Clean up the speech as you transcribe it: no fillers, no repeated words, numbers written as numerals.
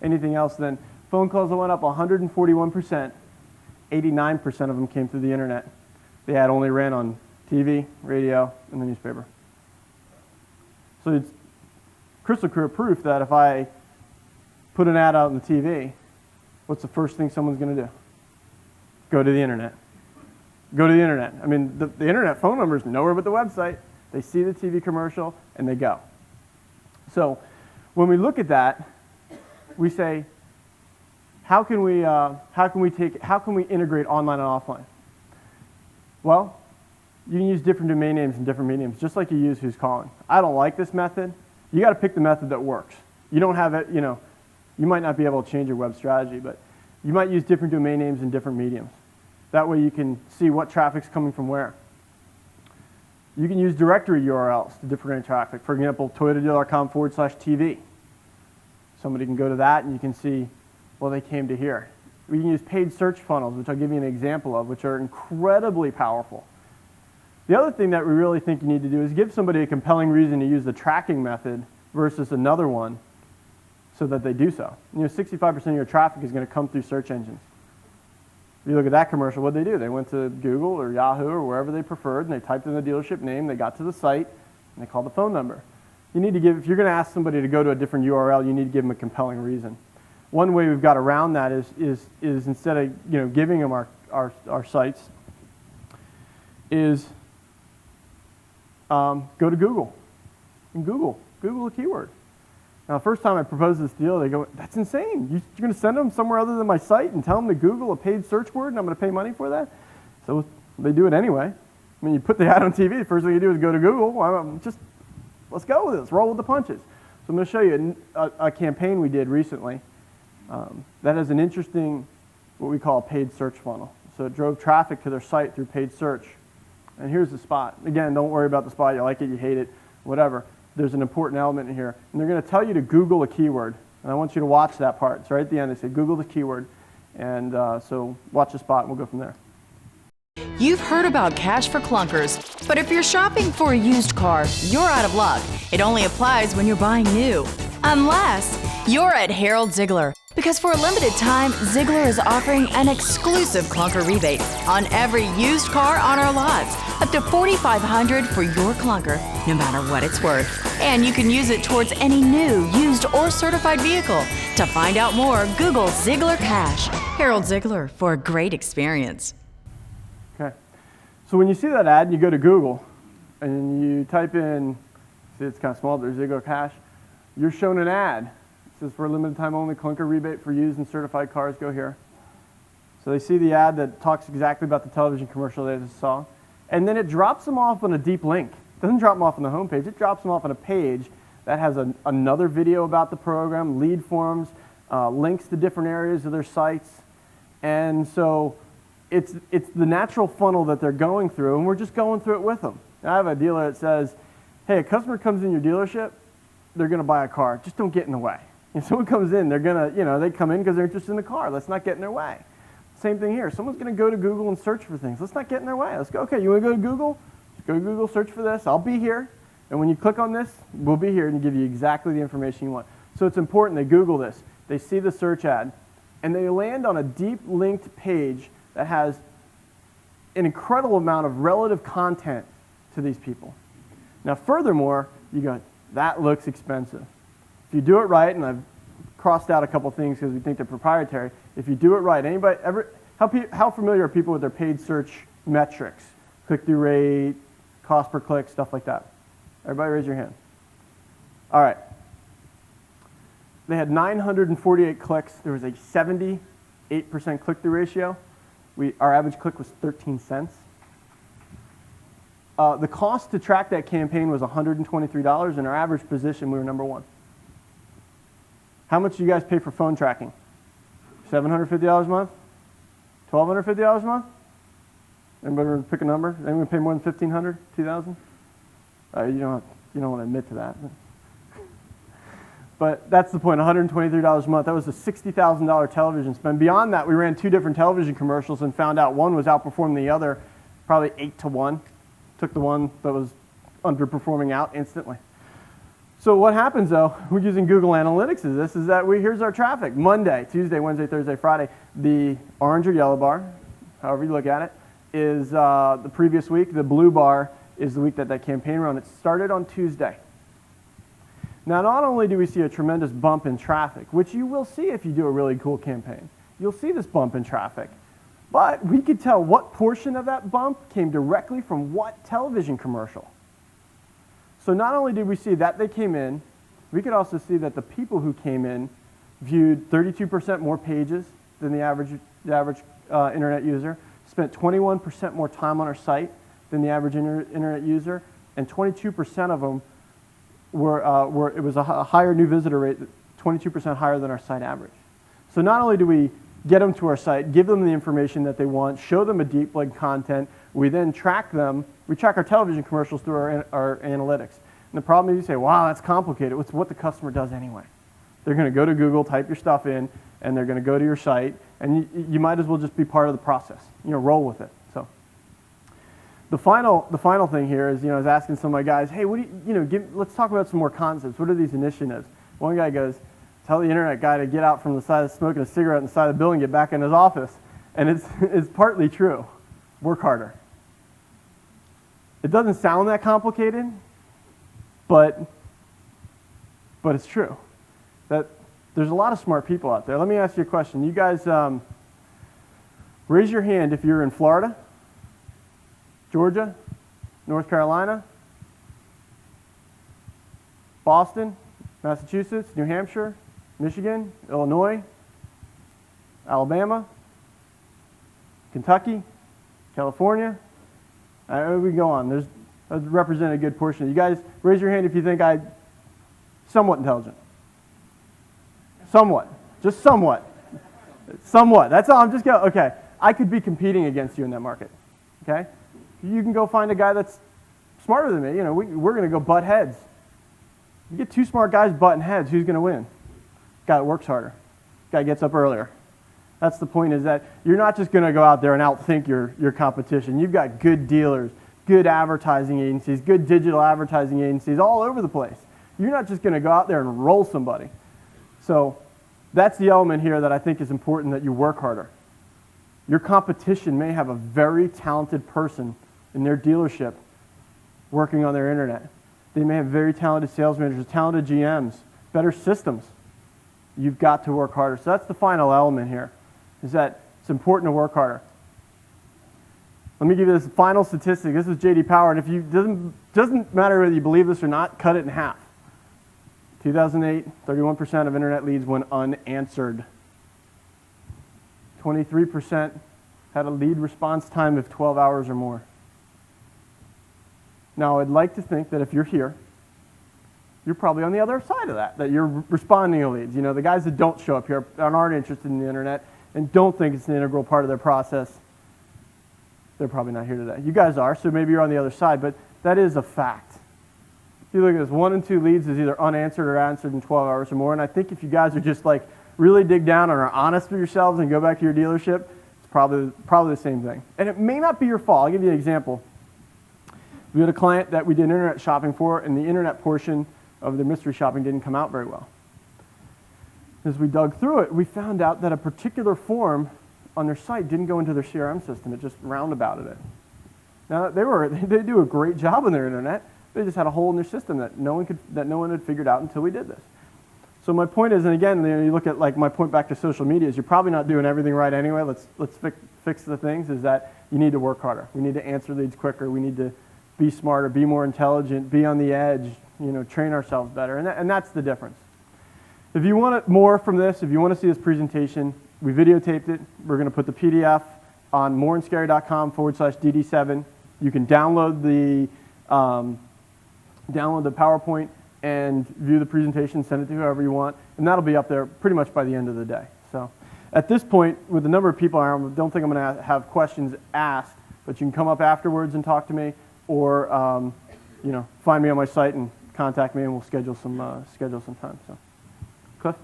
anything else, then phone calls that went up 141%, 89% of them came through the internet. The ad only ran on TV, radio, and the newspaper. So it's crystal clear proof that if I put an ad out on the TV, what's the first thing someone's going to do? Go to the internet. Go to the internet. I mean, the internet phone number is nowhere but the website. They see the TV commercial, and they go. So when we look at that, we say, how can we integrate online and offline? Well, you can use different domain names and different mediums, just like you use who's calling. I don't like this method. You got to pick the method that works. You don't have it, you might not be able to change your web strategy, but you might use different domain names and different mediums. That way you can see what traffic's coming from where. You can use directory URLs to differentiate traffic. For example, toyotadealer.com/TV. Somebody can go to that and you can see, well, they came to here. We can use paid search funnels, which I'll give you an example of, which are incredibly powerful. The other thing that we really think you need to do is give somebody a compelling reason to use the tracking method versus another one so that they do so. 65% of your traffic is going to come through search engines. If you look at that commercial, what did they do? They went to Google or Yahoo or wherever they preferred, and they typed in the dealership name, they got to the site, and they called the phone number. You need to give, if you're going to ask somebody to go to a different URL, you need to give them a compelling reason. One way we've got around that is instead of giving them our sites, is go to Google and Google a keyword. Now, the first time I proposed this deal, they go, that's insane. You're going to send them somewhere other than my site and tell them to Google a paid search word and I'm going to pay money for that? So they do it anyway. I mean, you put the ad on TV, the first thing you do is go to Google. Let's go with this, roll with the punches. So I'm going to show you a campaign we did recently that has an interesting, what we call a paid search funnel. So it drove traffic to their site through paid search. And here's the spot. Again, don't worry about the spot. You like it, you hate it, whatever. There's an important element in here. And they're going to tell you to Google a keyword. And I want you to watch that part. It's right at the end. They say Google the keyword. And so watch the spot and we'll go from there. You've heard about cash for clunkers, but if you're shopping for a used car, you're out of luck. It only applies when you're buying new. Unless you're at Harold Ziegler. Because for a limited time, Ziegler is offering an exclusive clunker rebate on every used car on our lots, up to $4,500 for your clunker, no matter what it's worth. And you can use it towards any new, used, or certified vehicle. To find out more, Google Ziegler Cash. Harold Ziegler for a great experience. Okay. So when you see that ad, you go to Google and you type in, see it's kind of small, there's Ziegler Cash, you're shown an ad. It says for a limited time only, clunker rebate for used and certified cars, go here. So they see the ad that talks exactly about the television commercial they just saw. And then it drops them off on a deep link. It doesn't drop them off on the home page. It drops them off on a page that has another video about the program, lead forms, links to different areas of their sites. And so it's the natural funnel that they're going through, and we're just going through it with them. Now, I have a dealer that says, hey, a customer comes in your dealership, they're going to buy a car. Just don't get in the way. If someone comes in, they're going to, they come in because they're interested in the car. Let's not get in their way. Same thing here. Someone's going to go to Google and search for things. Let's not get in their way. Let's go, okay, you want to go to Google? Just go to Google, search for this. I'll be here. And when you click on this, we'll be here and give you exactly the information you want. So it's important they Google this. They see the search ad, and they land on a deep linked page that has an incredible amount of relative content to these people. Now, furthermore, you go, that looks expensive. If you do it right, and I've crossed out a couple things because we think they're proprietary, if you do it right, anybody ever, how familiar are people with their paid search metrics? Click-through rate, cost per click, stuff like that. Everybody raise your hand. All right. They had 948 clicks. There was a 78% click-through ratio. Our average click was 13 cents. The cost to track that campaign was $123, and our average position, we were number one. How much do you guys pay for phone tracking? $750 a month? $1,250 a month? Anybody want to pick a number? Anyone pay more than $1,500, $2,000? You don't want to admit to that. But that's the point, $123 a month. That was a $60,000 television spend. Beyond that, we ran 2 different television commercials and found out one was outperforming the other, probably 8 to 1. Took the one that was underperforming out instantly. So what happens though, we're using Google Analytics is that here's our traffic. Monday, Tuesday, Wednesday, Thursday, Friday. The orange or yellow bar, however you look at it, is the previous week. The blue bar is the week that campaign ran. It started on Tuesday. Now, not only do we see a tremendous bump in traffic, which you will see if you do a really cool campaign, you'll see this bump in traffic, but we could tell what portion of that bump came directly from what television commercial. So not only did we see that they came in, we could also see that the people who came in viewed 32% more pages than the average internet user, spent 21% more time on our site than the average internet user, and 22% of them it was a higher new visitor rate, 22% higher than our site average. So not only do we get them to our site, give them the information that they want, show them a deep link content, we then track them. We track our television commercials through our analytics. And the problem is you say, wow, that's complicated. It's what the customer does anyway. They're going to go to Google, type your stuff in, and they're going to go to your site, and you might as well just be part of the process. Roll with it. So the final thing here is, I was asking some of my guys, hey, let's talk about some more concepts. What are these initiatives? One guy goes, tell the internet guy to get out from the side of smoking a cigarette on the side of the building, get back in his office. And it's partly true. Work harder. It doesn't sound that complicated, but it's true. That there's a lot of smart people out there. Let me ask you a question. You guys, raise your hand if you're in Florida, Georgia, North Carolina, Boston, Massachusetts, New Hampshire, Michigan, Illinois, Alabama, Kentucky, California. We go on. There's represent a good portion. You guys, raise your hand if you think I'm somewhat intelligent. Somewhat. Just somewhat. Somewhat. That's all. I'm just going, okay. I could be competing against you in that market. Okay? You can go find a guy that's smarter than me. We're going to go butt heads. You get two smart guys butting heads, who's going to win? Guy that works harder. Guy gets up earlier. That's the point, is that you're not just going to go out there and outthink your competition. You've got good dealers, good advertising agencies, good digital advertising agencies all over the place. You're not just going to go out there and roll somebody. So that's the element here that I think is important, that you work harder. Your competition may have a very talented person in their dealership working on their internet. They may have very talented sales managers, talented GMs, better systems. You've got to work harder. So that's the final element here, is that it's important to work harder. Let me give you this final statistic. This is J.D. Power, and if you doesn't matter whether you believe this or not, cut it in half. 2008, 31% of internet leads went unanswered. 23% had a lead response time of 12 hours or more. Now, I'd like to think that if you're here, you're probably on the other side of that you're responding to leads. The guys that don't show up here and aren't interested in the internet and don't think it's an integral part of their process, they're probably not here today. You guys are, so maybe you're on the other side, but that is a fact. If you look at this, 1 in 2 leads is either unanswered or answered in 12 hours or more, and I think if you guys are just really dig down and are honest with yourselves and go back to your dealership, it's probably the same thing. And it may not be your fault. I'll give you an example. We had a client that we did internet shopping for, and the internet portion of the mystery shopping didn't come out very well. As we dug through it, we found out that a particular form on their site didn't go into their CRM system. It just roundabouted it. Now, they do a great job on their internet. They just had a hole in their system that no one had figured out until we did this. So my point is, and again, you look at my point back to social media, is you're probably not doing everything right anyway. Let's fix the things, is that you need to work harder. We need to answer leads quicker. We need to be smarter, be more intelligent, be on the edge, train ourselves better. And that's the difference. If you want more from this, if you want to see this presentation, we videotaped it. We're going to put the PDF on moreandScarry.com/DD7. You can download the PowerPoint and view the presentation, send it to whoever you want, and that'll be up there pretty much by the end of the day. So at this point, with the number of people I don't think I'm going to have questions asked, but you can come up afterwards and talk to me, or find me on my site and contact me, and we'll schedule some time. So, Cliff?